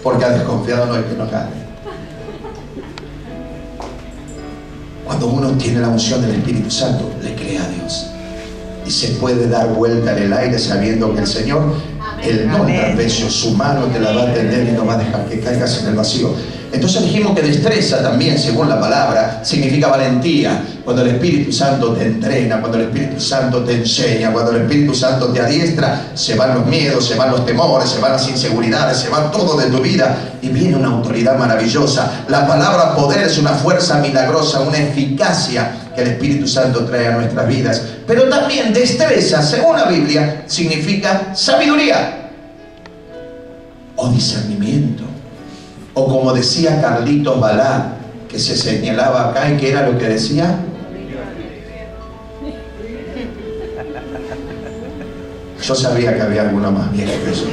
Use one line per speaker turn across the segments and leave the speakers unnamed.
Porque al desconfiado no hay que no gane. Cuando uno tiene la unción del Espíritu Santo, le cree a Dios. Y se puede dar vuelta en el aire sabiendo que el Señor, Él no entorpeció su mano, te la va a tender y no va a dejar que caigas en el vacío. Entonces dijimos que destreza también, según la palabra, significa valentía. Cuando el Espíritu Santo te entrena, cuando el Espíritu Santo te enseña, cuando el Espíritu Santo te adiestra, se van los miedos, se van los temores, se van las inseguridades, se va todo de tu vida y viene una autoridad maravillosa. La palabra poder es una fuerza milagrosa, una eficacia que el Espíritu Santo trae a nuestras vidas. Pero también destreza, según la Biblia, significa sabiduría o discernimiento. O como decía Carlitos Balá, que se señalaba acá, y que era lo que decía. Yo sabía que había alguno más viejo que eso.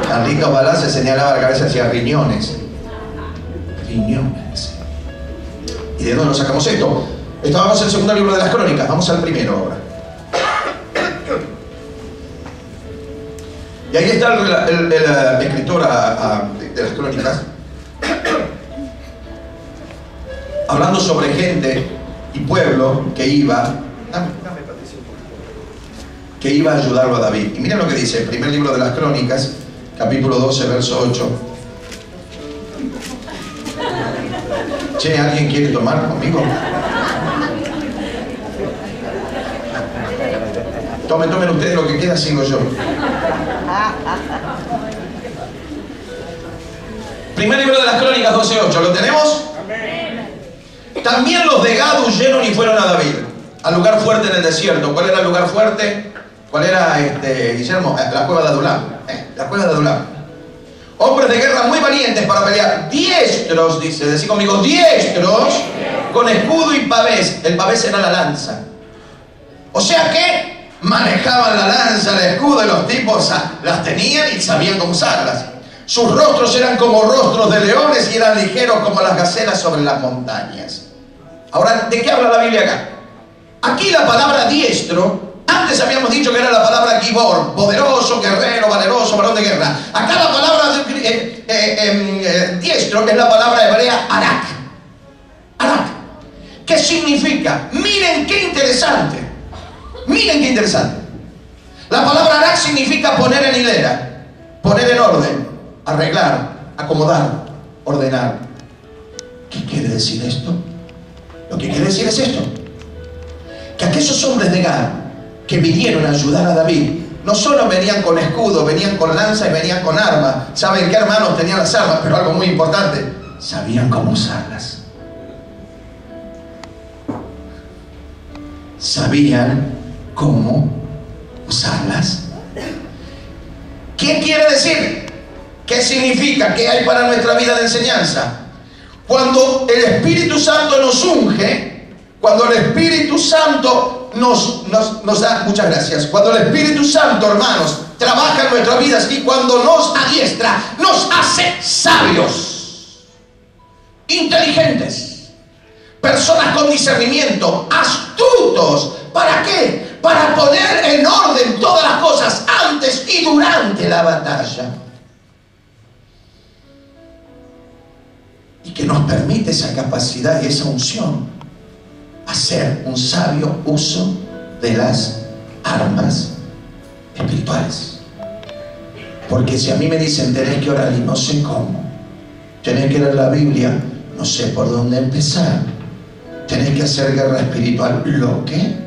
Carlitos Balá se señalaba la cabeza hacia riñones. Riñones. ¿Y de dónde nos sacamos esto? Estábamos en el segundo libro de las Crónicas, vamos al primero ahora. Y ahí está el escritor de las Crónicas hablando sobre gente y pueblo que iba a ayudarlo a David. Y miren lo que dice el primer libro de las Crónicas, capítulo 12, verso 8. Che, ¿alguien quiere tomar conmigo? Tomen ustedes lo que queda, sigo yo. Primer libro de las Crónicas 12:8, ¿lo tenemos? También los de Gad huyeron y fueron a David, al lugar fuerte en el desierto. ¿Cuál era el lugar fuerte? ¿Cuál era, Guillermo? La cueva de Adulam. La cueva de Adulam. Hombres de guerra muy valientes para pelear, diestros, dice, decí conmigo, diestros, con escudo y pavés. El pavés era la lanza. O sea que manejaban la lanza, el escudo, y los tipos las tenían y sabían cómo usarlas. Sus rostros eran como rostros de leones y eran ligeros como las gacelas sobre las montañas. Ahora, ¿de qué habla la Biblia acá? Aquí la palabra diestro, antes habíamos dicho que era la palabra gibor, poderoso, guerrero, valeroso, varón de guerra. Acá la palabra diestro es la palabra hebrea arak. Arak. ¿Qué significa? Miren qué interesante. Miren qué interesante. La palabra arak significa poner en hilera, poner en orden, arreglar, acomodar, ordenar. ¿Qué quiere decir esto? Lo que quiere decir es esto: que aquellos hombres de Gad que vinieron a ayudar a David no solo venían con escudo, venían con lanza y venían con armas. ¿Saben qué, hermanos? Tenían las armas, pero algo muy importante: sabían cómo usarlas. Sabían cómo usarlas. ¿Qué quiere decir? ¿Qué significa? ¿Qué hay para nuestra vida de enseñanza? Cuando el Espíritu Santo nos unge, cuando el Espíritu Santo nos da, muchas gracias, cuando el Espíritu Santo, hermanos, trabaja en nuestras vidas y cuando nos adiestra, nos hace sabios, inteligentes, personas con discernimiento, astutos. ¿Para qué? Para poner en orden todas las cosas antes y durante la batalla. Y que nos permite esa capacidad y esa unción, hacer un sabio uso de las armas espirituales. Porque si a mí me dicen tenés que orar y no sé cómo, tenés que leer la Biblia, no sé por dónde empezar, tenés que hacer guerra espiritual, ¿lo qué?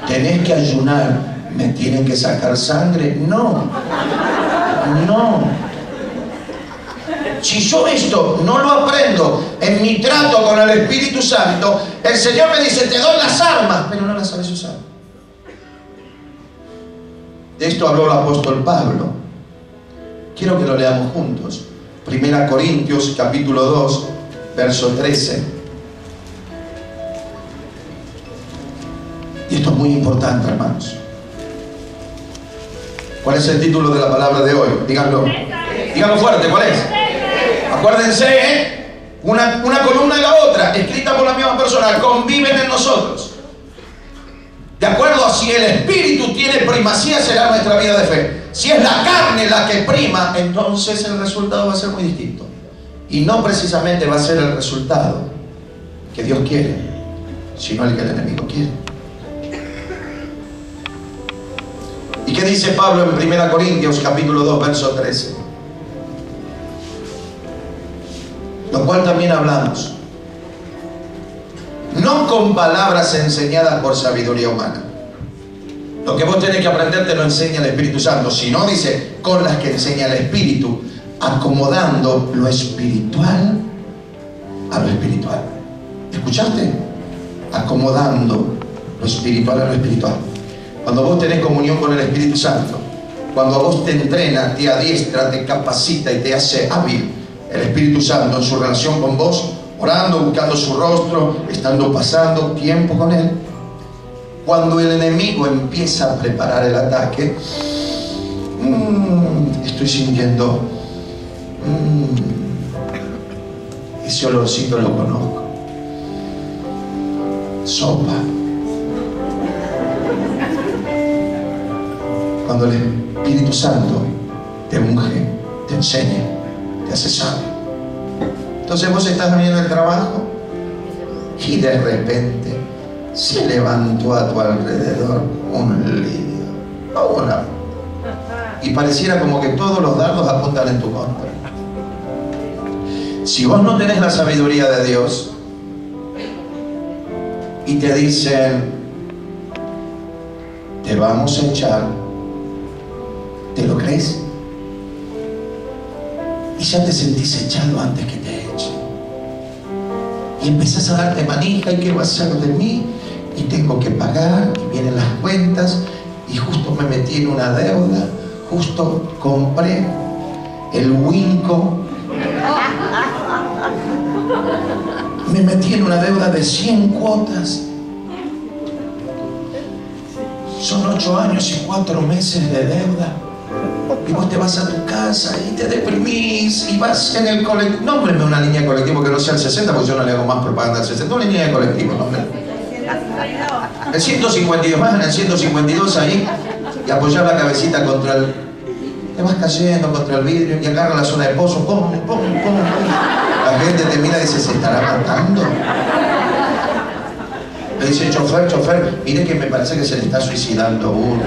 Tenés que ayunar, ¿me tienen que sacar sangre? No, no. Si yo esto no lo aprendo en mi trato con el Espíritu Santo, el Señor me dice, te doy las armas, pero no las sabes usar. De esto habló el apóstol Pablo. Quiero que lo leamos juntos. 1 Corintios capítulo 2, verso 13. Y esto es muy importante, hermanos. ¿Cuál es el título de la palabra de hoy? Díganlo. Díganlo fuerte, ¿cuál es? Acuérdense, una columna y la otra, escrita por la misma persona, conviven en nosotros. De acuerdo a si el Espíritu tiene primacía, será nuestra vida de fe. si es la carne la que prima, entonces el resultado va a ser muy distinto. Y no precisamente va a ser el resultado que Dios quiere, sino el que el enemigo quiere. ¿Y qué dice Pablo en 1 Corintios capítulo 2, verso 13? Lo cual también hablamos. No con palabras enseñadas por sabiduría humana. Lo que vos tenés que aprender te lo enseña el Espíritu Santo. Si no, dice, con las que enseña el Espíritu, acomodando lo espiritual a lo espiritual. ¿Escuchaste? Acomodando lo espiritual a lo espiritual. Cuando vos tenés comunión con el Espíritu Santo, cuando vos te entrena, te adiestra, te capacita y te hace hábil el Espíritu Santo en su relación con vos, orando, buscando su rostro, pasando tiempo con Él. Cuando el enemigo empieza a preparar el ataque, estoy sintiendo, ese olorcito lo conozco. Sopa. Cuando el Espíritu Santo te unge, te enseña, te hace sabio. Entonces vos estás viendo el trabajo y de repente se levantó a tu alrededor un lío, y pareciera como que todos los dardos apuntan en tu contra. Si vos no tenés la sabiduría de Dios y te dicen, te vamos a echar, ¿te lo crees? Y ya te sentís echado antes que te echen. Y empezás a darte manija, ¿y qué va a hacer de mí? Y tengo que pagar, y vienen las cuentas, y justo me metí en una deuda, justo compré el Winco, me metí en una deuda de 100 cuotas. Son 8 años y 4 meses de deuda. Y vos te vas a tu casa y te deprimís y vas en el colectivo. Nómbreme una línea de colectivo que no sea el 60, porque yo no le hago más propaganda al 60. Una línea de colectivo, nómbreme. El 152, más en el 152 ahí, y apoyar la cabecita contra el... Te vas cayendo contra el vidrio y agarra la zona de pozo, pum, pum, pum, pum. La gente te mira y dice, ¿se estará matando? Le dice, chofer, mire que me parece que se le está suicidando uno.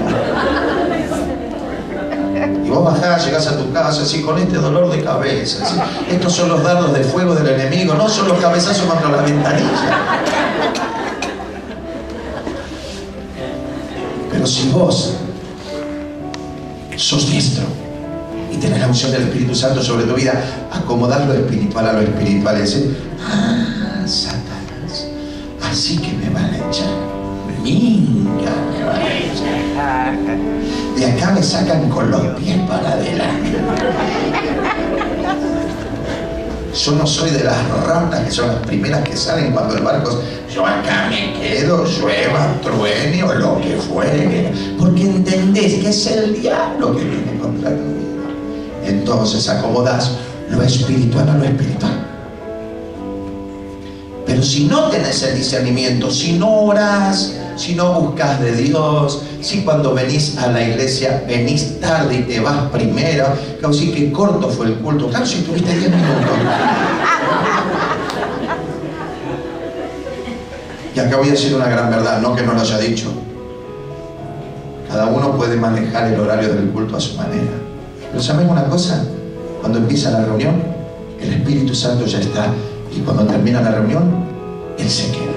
Y vos bajás, llegás a tu casa así con este dolor de cabeza. Así. Estos son los dardos de fuego del enemigo, no son los cabezazos contra la ventanilla. Pero si vos sos diestro y tenés la unción del Espíritu Santo sobre tu vida, acomodar lo espiritual a lo espiritual y decir, Satanás, así que me van a echar. Minga, me van a echar. De acá me sacan con los pies para adelante. Yo no soy de las ratas que son las primeras que salen cuando el barco... Yo acá me quedo, llueva, truene o lo que fuere. Porque entendés que es el diablo que viene contra tu vida. Entonces acomodás lo espiritual a lo espiritual. Pero si no tenés el discernimiento, si no orás, si no buscas de Dios, si cuando venís a la iglesia venís tarde y te vas primero, claro, sí que corto fue el culto, claro, si tuviste 10 minutos. Y acá voy a decir una gran verdad, no que no lo haya dicho. Cada uno puede manejar el horario del culto a su manera. Pero ¿saben una cosa? Cuando empieza la reunión, el Espíritu Santo ya está. Y cuando termina la reunión, Él se queda.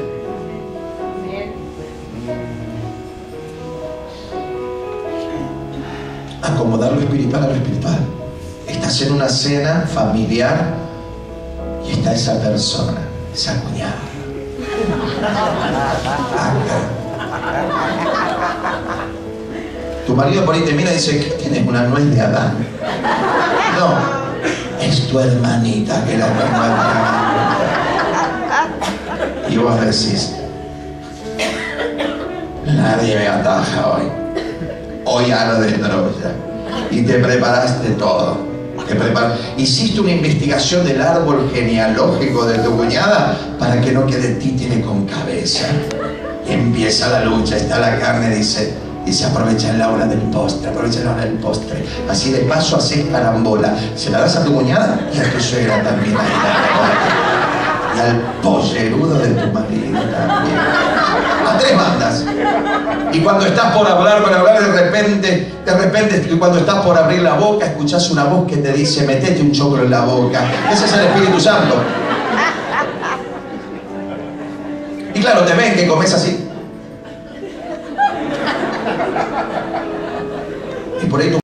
Acomodar lo espiritual a lo espiritual. Estás en una cena familiar y está esa persona, esa cuñada. Acá. Tu marido por ahí te mira y dice, ¿qué tienes? ¿Una nuez de Adán? No, es tu hermanita que la tengo acá. Y vos decís, nadie me ataja hoy. Hoy aro de Troya. Y te preparaste todo. Hiciste una investigación del árbol genealógico de tu cuñada para que no quede títere con cabeza. Y empieza la lucha, está la carne, dice, Y se aprovecha la hora del postre, aprovecha la hora del postre. Así de paso haces carambola. Se la das a tu cuñada y a tu suegra también. Y al pollerudo de tu marido también. A tres bandas. Y cuando estás por hablar, de repente, cuando estás por abrir la boca, escuchás una voz que te dice, metete un choclo en la boca. Ese es el Espíritu Santo. Y claro, te ven que comes así. Y por ahí